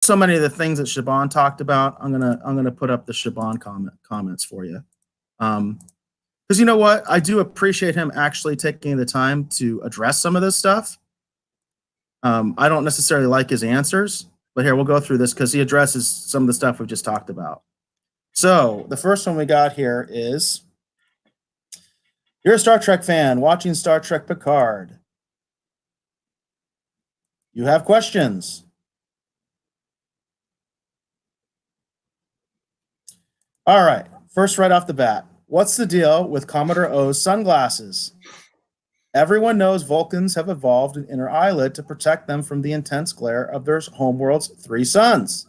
so many of the things that Chabon talked about. I'm gonna put up the Chabon comments for you. Because you know what, I do appreciate him actually taking the time to address some of this stuff. I don't necessarily like his answers, but here we'll go through this because he addresses some of the stuff we've just talked about. So the first one we got here is, you're a Star Trek fan watching Star Trek Picard. You have questions. All right, first right off the bat, what's the deal with Commodore O's sunglasses? Everyone knows Vulcans have evolved an inner eyelid to protect them from the intense glare of their homeworld's 3 suns.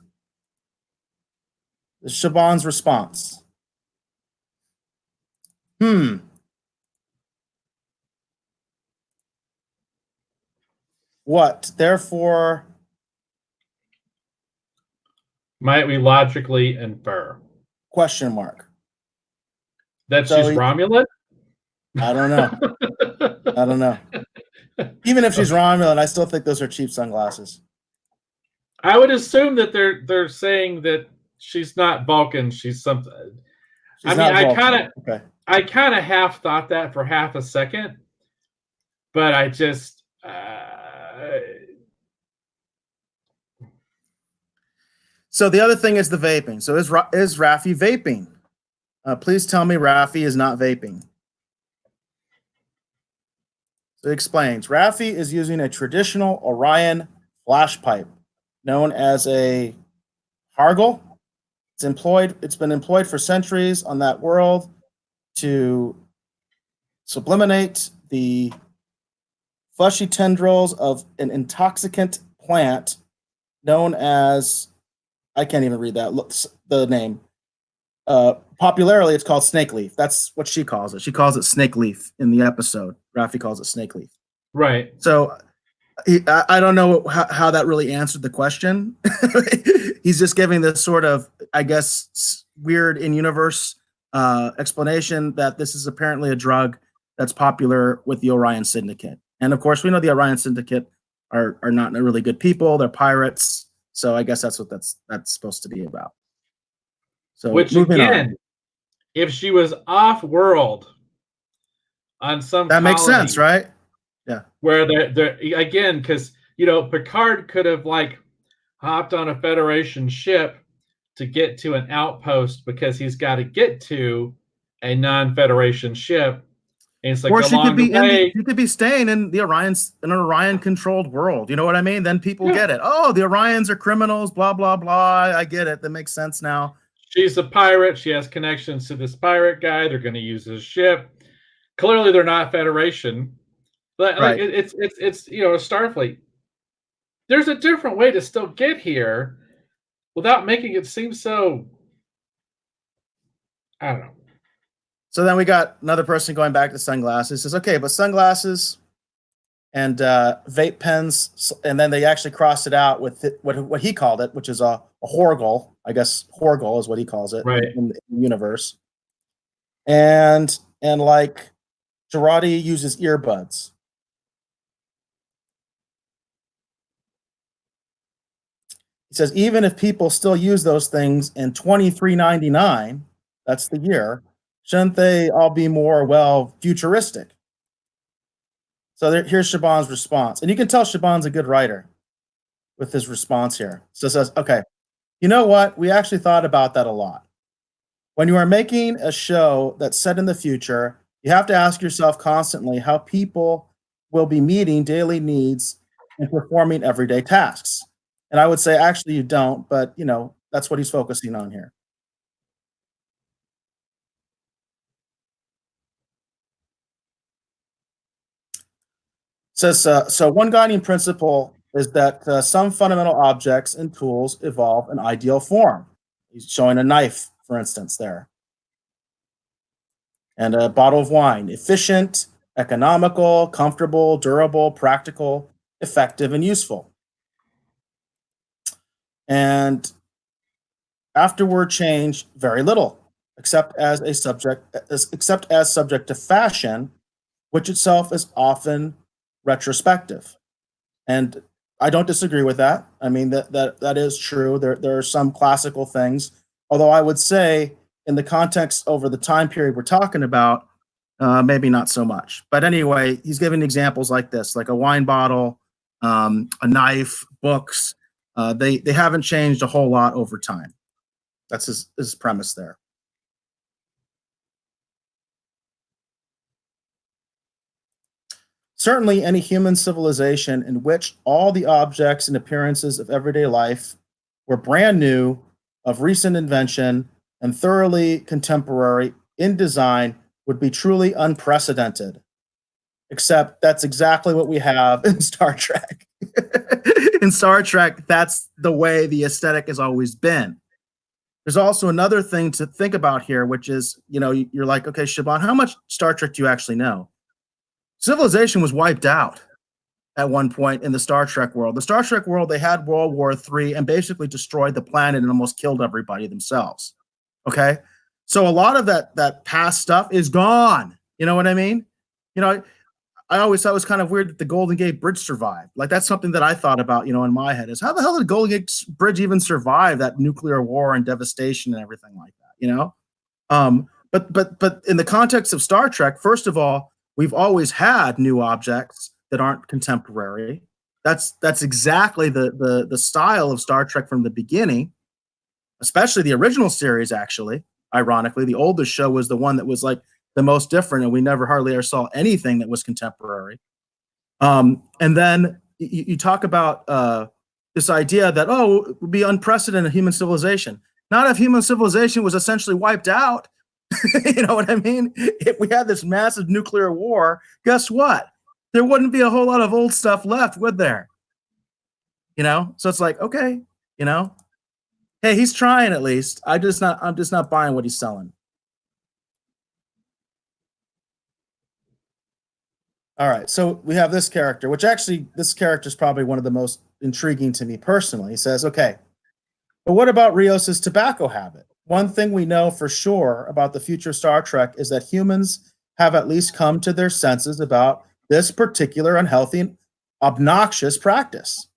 This is Chabon's response. What, therefore, might we logically infer? Question mark. That she's Romulan? I don't know. Even if she's Romulan, I still think those are cheap sunglasses. I would assume that they're saying that she's not Vulcan. She's something. I kind of half thought that for half a second, but I just. So the other thing is the vaping. So is Raffi vaping? Please tell me Raffi is not vaping. So it explains. Raffi is using a traditional Orion flash pipe known as a Hargle. It's been employed for centuries on that world to sublimate the fleshy tendrils of an intoxicant plant known as, I can't even read that, the name. Popularly, it's called snake leaf. That's what she calls it. She calls it snake leaf in the episode. Raffi calls it snake leaf. Right. So I don't know how that really answered the question. He's just giving this sort of, I guess, weird in-universe explanation that this is apparently a drug that's popular with the Orion Syndicate. And of course, we know the Orion Syndicate are not really good people. They're pirates. So I guess that's what that's supposed to be about. So which again, if she was off-world on some that makes sense, right? Yeah. Where they're again, because Picard could have hopped on a Federation ship to get to an outpost because he's got to get to a non-Federation ship. And it's or she could be staying in an Orion-controlled world. You know what I mean? Then people get it. Oh, the Orions are criminals. Blah blah blah. I get it. That makes sense now. She's a pirate. She has connections to this pirate guy. They're going to use his ship. Clearly, they're not Federation. But it's a Starfleet. There's a different way to still get here without making it seem so. I don't know. So then we got another person going back to sunglasses. Says, okay, but sunglasses and vape pens, and then they actually crossed it out with what he called it, which is a Horgel. I guess Horgel is what he calls it in the universe. And like Girardi uses earbuds. He says, even if people still use those things in 2399, that's the year, shouldn't they all be more, futuristic? So here's Chabon's response. And you can tell Chabon's a good writer with his response here. So it says, okay, you know what? We actually thought about that a lot. When you are making a show that's set in the future, you have to ask yourself constantly how people will be meeting daily needs and performing everyday tasks. And I would say, actually, you don't, but, that's what he's focusing on here. Says, so one guiding principle is that some fundamental objects and tools evolve in ideal form. He's showing a knife, for instance, there. And a bottle of wine. Efficient, economical, comfortable, durable, practical, effective, and useful. And afterward change very little, except as subject to fashion, which itself is often retrospective. And I don't disagree with that. I mean, that is true. There are some classical things, although I would say in the context over the time period we're talking about, maybe not so much. But anyway, he's giving examples like this, like a wine bottle, a knife, books. They haven't changed a whole lot over time. That's his premise there. Certainly, any human civilization in which all the objects and appearances of everyday life were brand new, of recent invention, and thoroughly contemporary in design would be truly unprecedented. Except that's exactly what we have in Star Trek. In Star Trek, that's the way the aesthetic has always been. There's also another thing to think about here, which is, you're like, okay, Chabon, how much Star Trek do you actually know? Civilization was wiped out at one point in the Star Trek world. The Star Trek world, they had World War III and basically destroyed the planet and almost killed everybody themselves. Okay? So a lot of that past stuff is gone. You know what I mean? I always thought it was kind of weird that the Golden Gate Bridge survived. Like, that's something that I thought about, in my head, is how the hell did the Golden Gate Bridge even survive that nuclear war and devastation and everything like that, But in the context of Star Trek, first of all, we've always had new objects that aren't contemporary. That's exactly the style of Star Trek from the beginning, especially the original series, actually. Ironically, the oldest show was the one that was like the most different, and we never hardly ever saw anything that was contemporary. And then you talk about this idea that, it would be unprecedented human civilization. Not if human civilization was essentially wiped out. You know what I mean? If we had this massive nuclear war, guess what? There wouldn't be a whole lot of old stuff left, would there? So it's like, okay, hey, he's trying at least. I'm just not buying what he's selling. All right, so we have this character, which actually, this character is probably one of the most intriguing to me personally. He says, okay, but what about Rios's tobacco habit? One thing we know for sure about the future Star Trek is that humans have at least come to their senses about this particular unhealthy, obnoxious practice.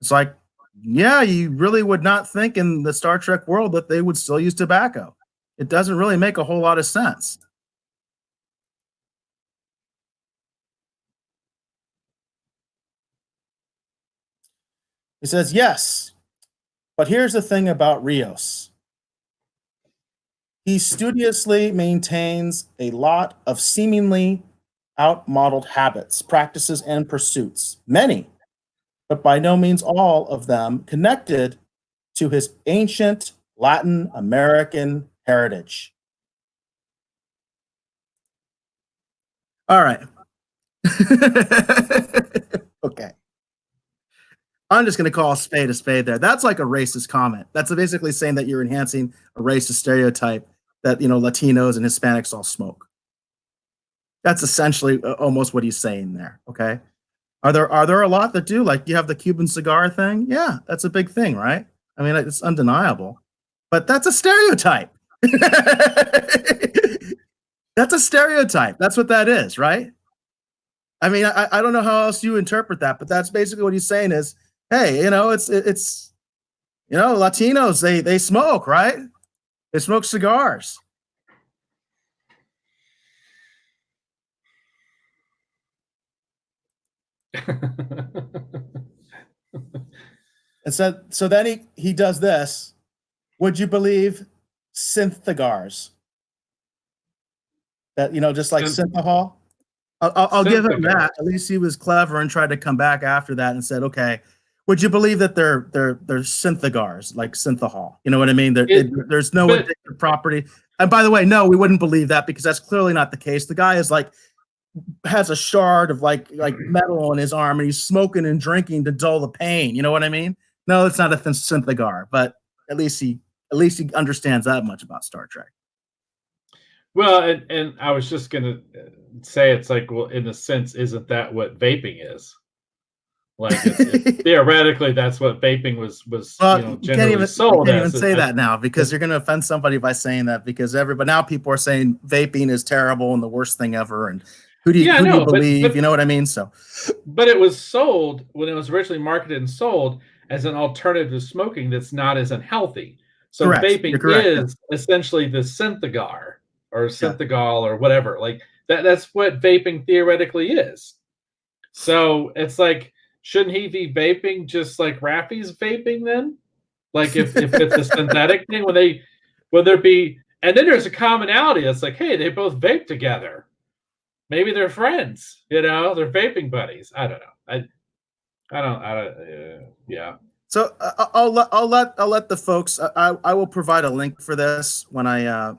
It's like, yeah, you really would not think in the Star Trek world that they would still use tobacco. It doesn't really make a whole lot of sense. He says, yes, but here's the thing about Rios. He studiously maintains a lot of seemingly outmodeled habits, practices, and pursuits, many, but by no means all of them connected to his ancient Latin American heritage. All right. Okay. I'm just going to call a spade there. That's like a racist comment. That's basically saying that you're enhancing a racist stereotype that, Latinos and Hispanics all smoke. That's essentially almost what he's saying there. Okay. Are there a lot that do? Like, you have the Cuban cigar thing. Yeah, that's a big thing, right? I mean, it's undeniable, but that's a stereotype. That's a stereotype. That's what that is, right? I mean, I don't know how else you interpret that, but that's basically what he's saying is, hey, it's Latinos, they smoke, right? They smoke cigars. And so then he does this. Would you believe synthagars? That, just like synthahol? I'll give him that. At least he was clever and tried to come back after that and said, okay, would you believe that they're synthagars, like synthahol? You know what I mean? There's no addictive property. And by the way, no, we wouldn't believe that because that's clearly not the case. The guy is has a shard of like metal in his arm and he's smoking and drinking to dull the pain. You know what I mean? No, it's not a synthagar, but at least he understands that much about Star Trek. Well, and I was just gonna say, it's like, well, in a sense, isn't that what vaping is? Like, theoretically, that's what vaping was generally sold. You can't even say that now because you're going to offend somebody by saying that, because now people are saying vaping is terrible and the worst thing ever. And Who do you Yeah, who do you no, believe? You know what I mean? So but it was sold when it was originally marketed and sold as an alternative to smoking that's not as unhealthy. So correct. You're vaping correct. Yeah. is essentially the synthagar or Yeah. synthagol or whatever. Like that's what vaping theoretically is. So it's like, shouldn't he be vaping just like Rafi's vaping then? Like if it's a synthetic thing, would there be, and then there's a commonality. It's like, hey, they both vape together. Maybe they're friends, they're vaping buddies. I don't know. Yeah. So I'll let the folks. I will provide a link for this when I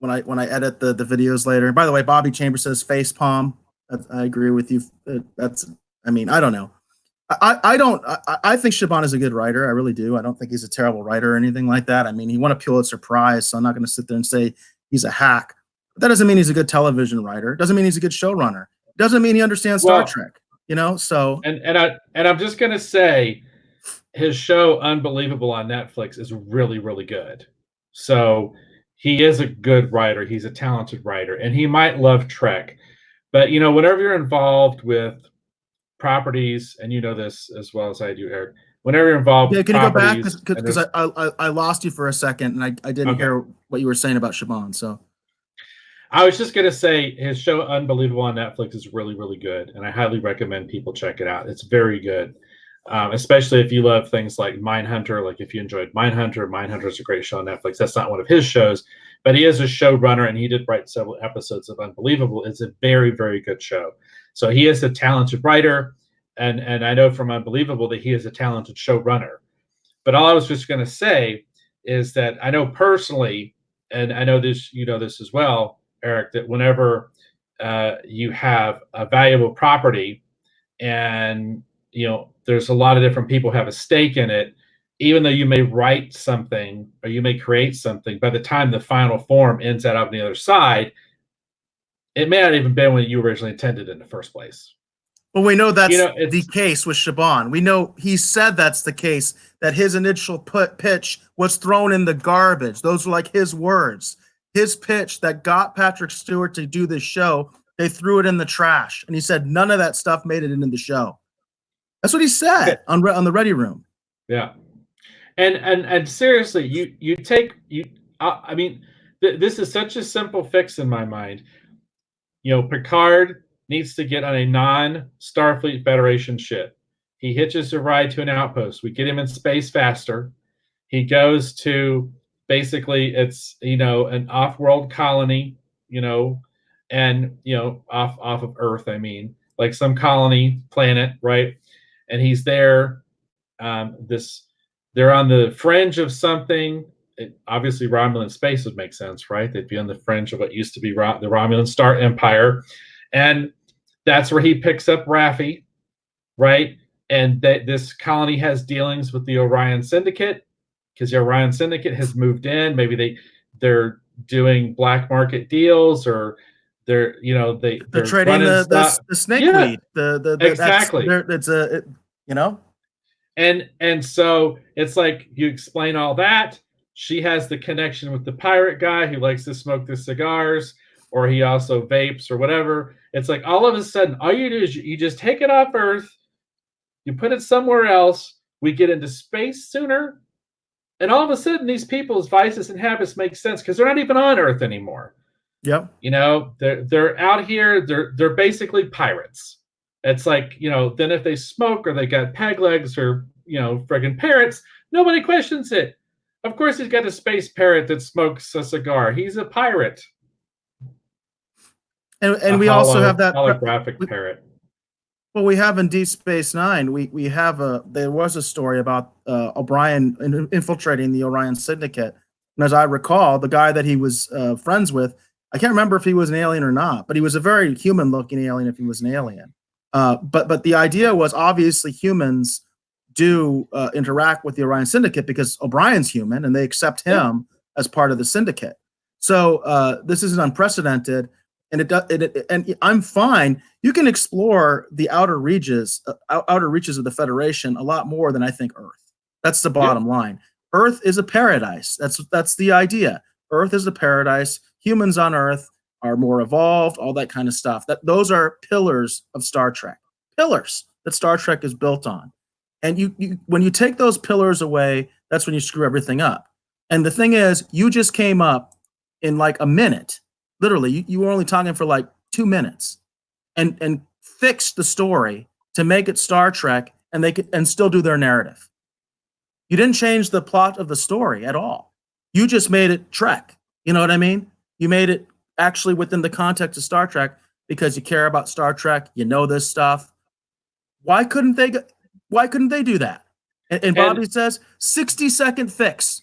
edit the videos later. By the way, Bobby Chambers says face palm. I agree with you. That's I mean I don't know. I don't. I think Chabon is a good writer. I really do. I don't think he's a terrible writer or anything like that. I mean, he won a Pulitzer Prize, so I'm not going to sit there and say he's a hack. But that doesn't mean he's a good television writer. Doesn't mean he's a good showrunner. Doesn't mean he understands Star Well, Trek. You know. So I'm just gonna say his show Unbelievable on Netflix is really, really good. So he is a good writer. He's a talented writer, and he might love Trek. But whenever you're involved with properties, and you know this as well as I do, Eric. Whenever you're involved yeah, with can you go back properties, because I lost you for a second and I didn't okay. hear what you were saying about Chabon. So I was just gonna say his show Unbelievable on Netflix is really, really good, and I highly recommend people check it out. It's very good, especially if you love things like Mindhunter. Like if you enjoyed Mindhunter is a great show on Netflix. That's not one of his shows, but he is a showrunner, and he did write several episodes of Unbelievable. It's a very, very good show. So he is a talented writer, and I know from Unbelievable that he is a talented showrunner. But all I was just going to say is that I know personally, and I know this, this as well, Eric, that whenever you have a valuable property and there's a lot of different people who have a stake in it, even though you may write something or you may create something, by the time the final form ends out on the other side, it may not even been what you originally intended in the first place. Well, we know that's the case with Chabon. We know he said that's the case, that his initial pitch was thrown in the garbage. Those were like his words. His pitch that got Patrick Stewart to do this show, they threw it in the trash. And he said none of that stuff made it into the show. That's what he said on the Ready Room. Yeah. And seriously, I mean, this is such a simple fix in my mind. Picard needs to get on a non-Starfleet Federation ship. He hitches a ride to an outpost. We get him in space faster. He goes to basically it's an off-world colony, and off of Earth. I mean, like some colony planet, right? And he's there. They're on the fringe of something. Obviously, Romulan space would make sense, right? They'd be on the fringe of what used to be the Romulan Star Empire, and that's where he picks up Raffi, right? And this colony has dealings with the Orion Syndicate because the Orion Syndicate has moved in. Maybe they're doing black market deals, or they're trading the snakeweed. Exactly. And so it's like you explain all that. She has the connection with the pirate guy who likes to smoke the cigars, or he also vapes or whatever. It's like all of a sudden, all you do is you just take it off Earth, you put it somewhere else, we get into space sooner, and all of a sudden these people's vices and habits make sense because they're not even on Earth anymore. Yep. They're out here, they're basically pirates. It's like, then if they smoke or they got peg legs or, friggin' parrots, nobody questions it. Of course, he's got a space parrot that smokes a cigar. He's a pirate. And we also have that holographic parrot. Well, we have in Deep Space Nine. We have there was a story about O'Brien infiltrating the Orion Syndicate, and as I recall, the guy that he was friends with, I can't remember if he was an alien or not, but he was a very human-looking alien if he was an alien. But the idea was obviously humans do interact with the Orion Syndicate because O'Brien's human and they accept him as part of the syndicate. So this is unprecedented, and and I'm fine. You can explore the outer reaches of the Federation a lot more than I think Earth. That's the bottom line. Earth is a paradise. That's the idea. Earth is a paradise. Humans on Earth are more evolved, all that kind of stuff. Those are pillars of Star Trek. Pillars that Star Trek is built on. And when you take those pillars away, that's when you screw everything up. And the thing is, you just came up in like a minute. Literally, you were only talking for like 2 minutes and fixed the story to make it Star Trek, and they could still do their narrative. You didn't change the plot of the story at all. You just made it Trek. You know what I mean? You made it actually within the context of Star Trek because you care about Star Trek. You know this stuff. Why couldn't they do that? And Bobby says 60-second fix.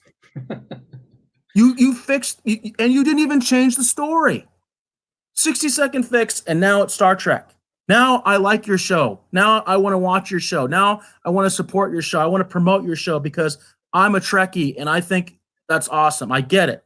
You fixed, and you didn't even change the story. 60-second fix, and now it's Star Trek. Now I like your show. Now I want to watch your show. Now I want to support your show. I want to promote your show because I'm a Trekkie, and I think that's awesome. I get it.